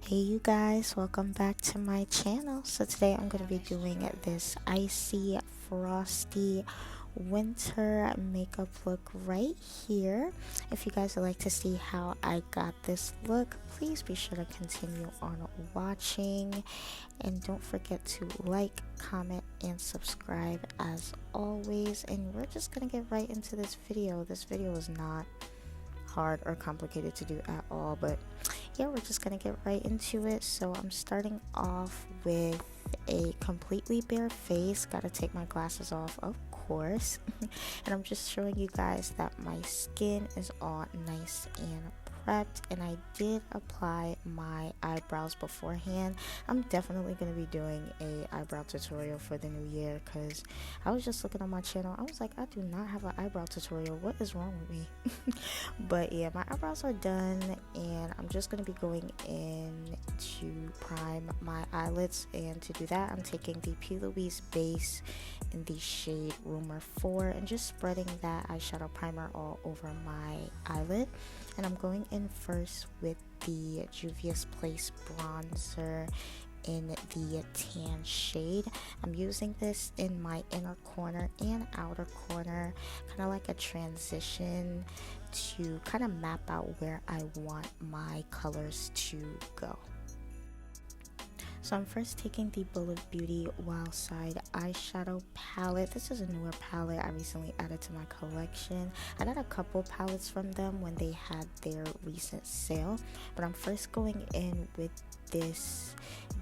Hey you guys, welcome back to my channel. So today I'm going to be doing this icy frosty winter makeup look right here. If you guys would like to see how I got this look, please be sure to continue on watching, and don't forget to like, comment, and subscribe as always. And we're just going to get right into this video. This video is not hard or complicated to do at all, but yeah, we're just gonna get right into it. So I'm starting off with a completely bare face. Gotta take my glasses off, of course. And I'm just showing you guys that my skin is all nice and prepped, and I did apply my eyebrows beforehand. I'm definitely going to be doing a eyebrow tutorial for the new year, because I was just looking on my channel. I was like, I do not have an eyebrow tutorial. What is wrong with me? But yeah, my eyebrows are done, and I'm just going to be going in to prime my eyelids. And to do that, I'm taking the P. Louise base in the shade Rumor 4 and just spreading that eyeshadow primer all over my eyelid. And I'm going in first with the Juvia's Place bronzer in the tan shade. I'm using this in my inner corner and outer corner, kind of like a transition to kind of map out where I want my colors to go. So I'm first taking the Huda Beauty Wild Side eyeshadow palette. This is a newer palette I recently added to my collection. I got a couple palettes from them when they had their recent sale, but I'm first going in with this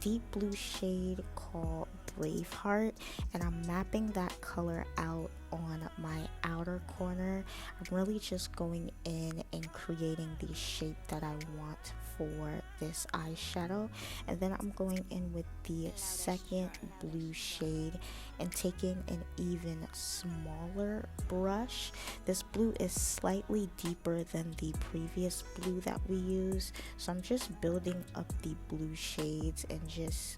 deep blue shade called Braveheart, and I'm mapping that color out on my outer corner. I'm really just going in and creating the shape that I want for this eyeshadow, and then I'm going in with the second blue shade and taking an even smaller brush. This blue is slightly deeper than the previous blue that we used, so I'm just building up the blue shades and just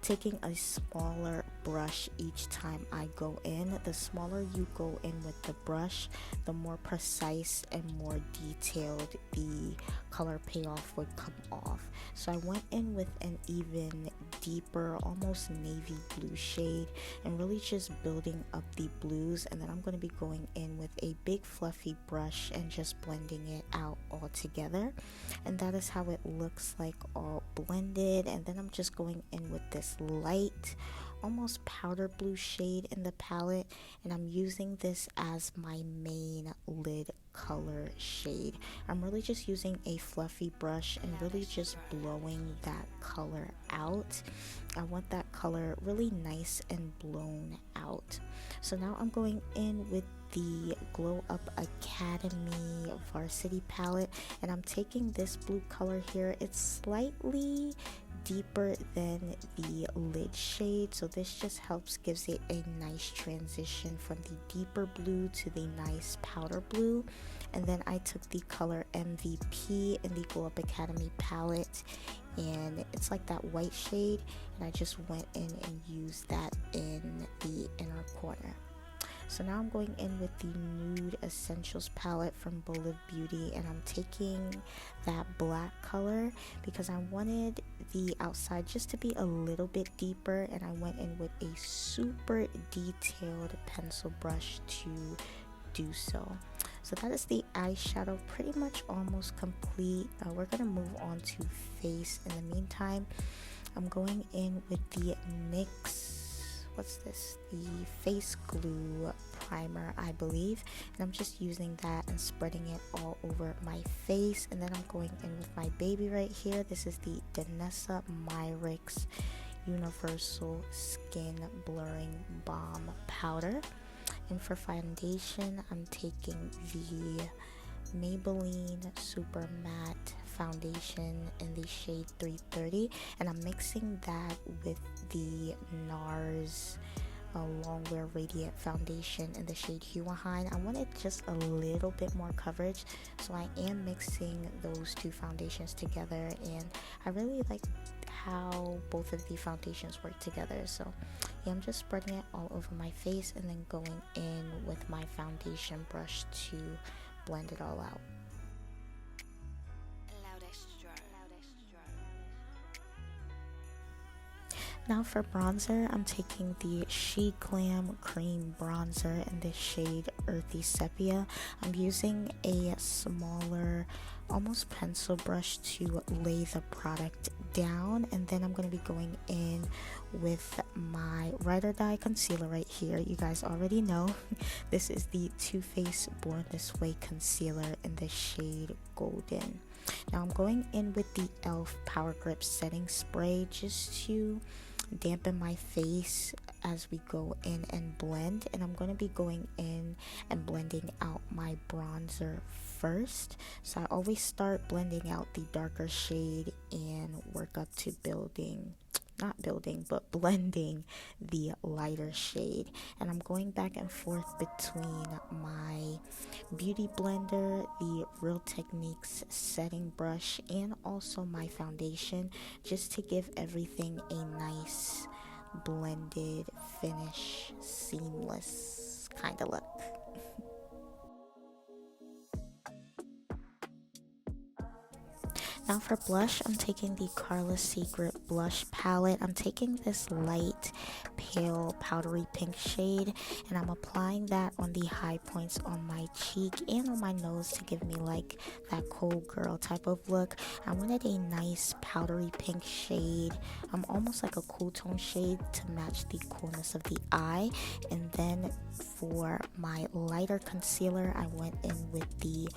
taking a smaller brush each time I go in. The smaller you go in with the brush, the more precise and more detailed the color payoff would come off. So I went in with an even deeper, almost navy blue shade, and really just building up the blues. And then I'm going to be going in with a big fluffy brush and just blending it out all together. And that is how it looks like all blended. And then I'm just going in with this light, almost powder blue shade in the palette, and I'm using this as my main lid color shade. I'm really just using a fluffy brush and really just blowing that color out. I want that color really nice and blown out. So now I'm going in with the Glow Up Academy Varsity palette, and I'm taking this blue color here. It's slightly deeper than the lid shade, so this just gives it a nice transition from the deeper blue to the nice powder blue. And then I took the color MVP in the Glow Up Academy palette, and it's like that white shade, and I just went in and used that in the inner corner. So now I'm going in with the Nude Essentials palette from Huda Beauty, and I'm taking that black color because I wanted the outside just to be a little bit deeper, and I went in with a super detailed pencil brush to do so. So that is the eyeshadow pretty much almost complete. We're going to move on to face. In the meantime, I'm going in with the what's this? The face glue primer, I believe, and I'm just using that and spreading it all over my face. And then I'm going in with my baby right here. This is the Danessa Myricks Universal Skin Blurring Balm Powder. And for foundation, I'm taking the Maybelline Super Matte foundation in the shade 330, and I'm mixing that with the NARS Longwear Radiant foundation in the shade Huahine. I wanted just a little bit more coverage, so I am mixing those two foundations together, and I really like how both of the foundations work together. So yeah, I'm just spreading it all over my face and then going in with my foundation brush to blend it all out. Now for bronzer, I'm taking the Sheglam cream bronzer in the shade Earthy Sepia. I'm using a smaller, almost pencil brush to lay the product down, and then I'm going to be going in with my Ride or Die concealer right here. You guys already know this is the Too Faced Born This Way concealer in the shade Golden. Now I'm going in with the e.l.f. Power Grip setting spray just to dampen my face as we go in and blend, and I'm going to be going in and blending out my bronzer first. So I always start blending out the darker shade and work up to blending the lighter shade. And I'm going back and forth between my beauty blender, the Real Techniques setting brush, and also my foundation, just to give everything a nice blended finish, seamless kind of look. Now for blush, I'm taking the Carla Secret blush palette. I'm taking this light, pale, powdery pink shade, and I'm applying that on the high points on my cheek and on my nose to give me like that cold girl type of look. I wanted a nice powdery pink shade, almost like a cool tone shade to match the coolness of the eye. And then for my lighter concealer, I went in with the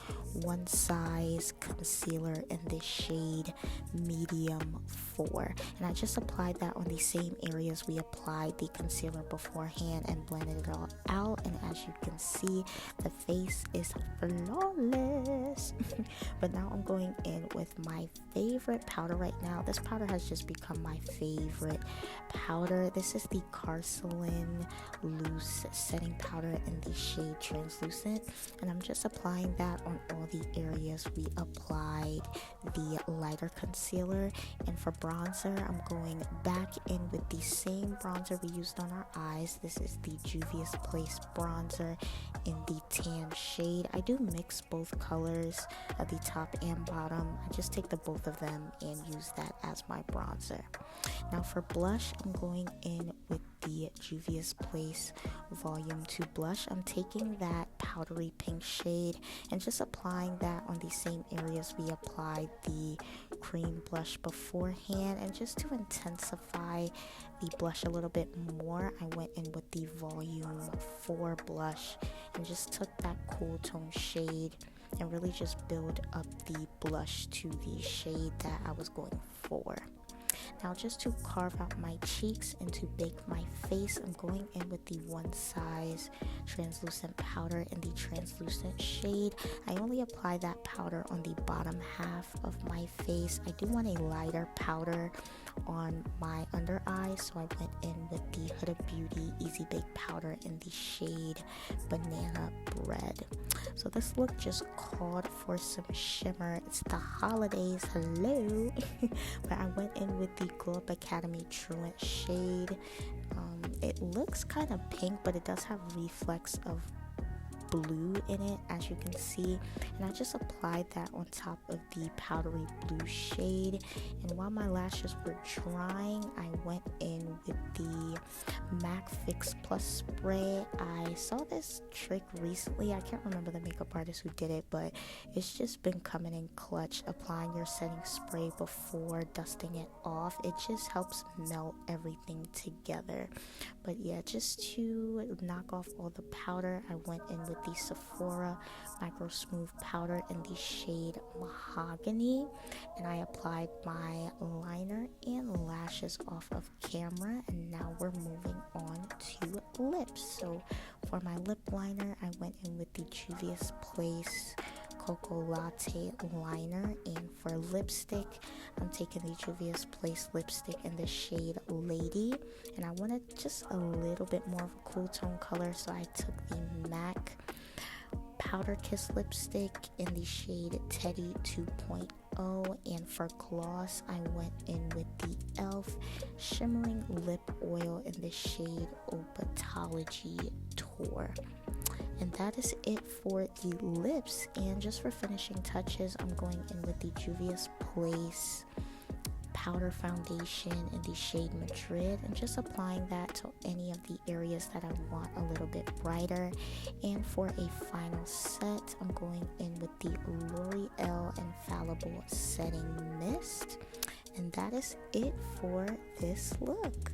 One Size concealer in the shade medium 4, and I just applied that on the same areas we applied the concealer beforehand and blended it all out. And as you can see, the face is flawless. But now I'm going in with my favorite powder right now. This powder has just become my favorite powder. This is the Carslan loose setting powder in the shade translucent, and I'm just applying that on all the areas we applied the lighter concealer. And for bronzer, I'm going back in with the same bronzer we used on our eyes. This is the Juvia's Place bronzer in the tan shade. I do mix both colors at the top and bottom. I just take the both of them and use that as my bronzer. Now for blush, I'm going in with the Juvia's Place Volume 2 blush. I'm taking that powdery pink shade and just applying that on the same areas we applied the cream blush beforehand. And just to intensify the blush a little bit more, I went in with the Volume 4 blush and just took that cool tone shade and really just build up the blush to the shade that I was going for. Now just to carve out my cheeks and to bake my face, I'm going in with the One Size translucent powder in the translucent shade. I only apply that powder on the bottom half of my face. I do want a lighter powder on my under eye, so I went in with the Huda Beauty Easy Bake powder in the shade Banana Bread. So this look just called for some shimmer. It's the holidays, hello. But I went in with the Glow Up Academy Truant shade. It looks kind of pink, but it does have reflex of blue in it, as you can see, and I just applied that on top of the powdery blue shade. And while my lashes were drying, I went in with the MAC Fix Plus spray. I saw this trick recently. I can't remember the makeup artist who did it, but it's just been coming in clutch. Applying your setting spray before dusting it off, it just helps melt everything together. But yeah, just to knock off all the powder, I went in with the Sephora Micro Smooth powder in the shade Mahogany, and I applied my liner and lashes off of camera. And now we're moving on to lips. So for my lip liner, I went in with the Juvia's Place Cocoa Latte liner, and for lipstick, I'm taking the Juvia's Place lipstick in the shade Lady, and I wanted just a little bit more of a cool tone color, so I took the MAC Powder Kiss lipstick in the shade Teddy 2.0, and for gloss, I went in with the e.l.f. Shimmering Lip Oil in the shade Opatology Tour. And that is it for the lips. And just for finishing touches, I'm going in with the Juvia's Place powder foundation in the shade Madrid, and just applying that to any of the areas that I want a little bit brighter. And for a final set, I'm going in with the L'Oreal Infallible Setting Mist. And that is it for this look.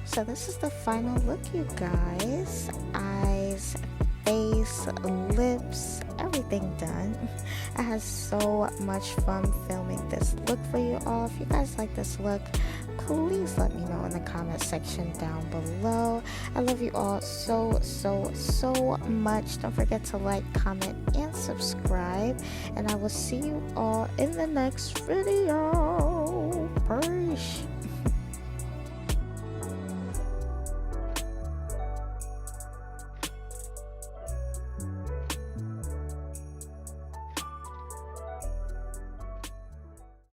So this is the final look, you guys. Eyes, face, lips, everything done. I had so much fun filming this look for you all. If you guys like this look, please let me know in the comment section down below. I love you all so much. Don't forget to like, comment, and subscribe. And I will see you all in the next video. Peace.